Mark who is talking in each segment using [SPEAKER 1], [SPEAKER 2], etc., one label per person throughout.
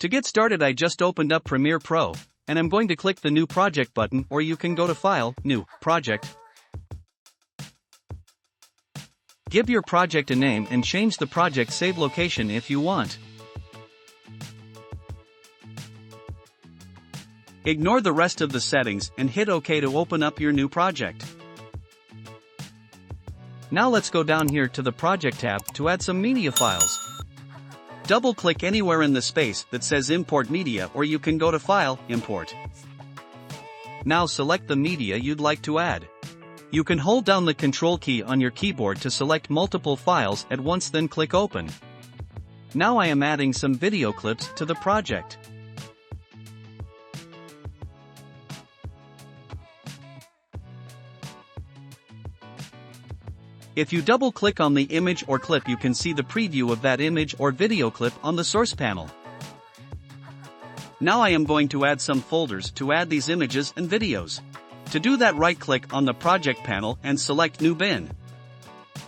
[SPEAKER 1] To get started, I just opened up Premiere Pro, and I'm going to click the New Project button, or you can go to File, New, Project. Give your project a name and change the project save location if you want. Ignore the rest of the settings and hit OK to open up your new project. Now let's go down here to the Project tab to add some media files. Double-click anywhere in the space that says Import Media, or you can go to File, Import. Now select the media you'd like to add. You can hold down the Control key on your keyboard to select multiple files at once, then click Open. Now I am adding some video clips to the project. If you double-click on the image or clip, you can see the preview of that image or video clip on the source panel. Now I am going to add some folders to add these images and videos. To do that, right-click on the project panel and select New Bin.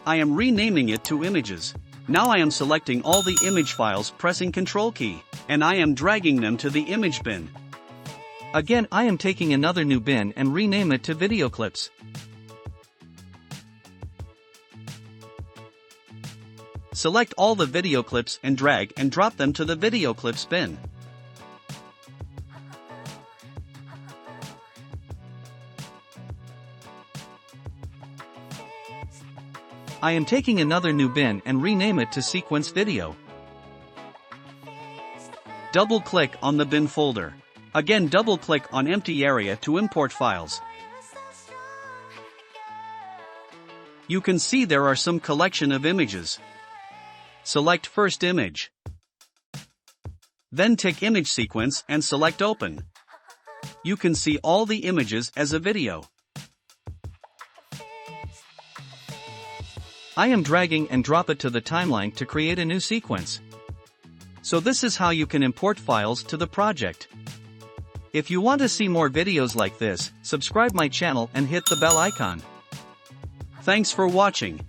[SPEAKER 1] I am renaming it to Images. Now I am selecting all the image files, pressing Control key, and I am dragging them to the image bin. Again, I am taking another new bin and rename it to Video Clips. Select all the video clips and drag and drop them to the video clips bin. I am taking another new bin and rename it to Sequence Video. Double-click on the bin folder. Again, double-click on empty area to import files. You can see there are some collection of images. Select first image. Then tick Image Sequence and select Open. You can see all the images as a video. I am dragging and drop it to the timeline to create a new sequence. So this is how you can import files to the project. If you want to see more videos like this, subscribe my channel and hit the bell icon. Thanks for watching.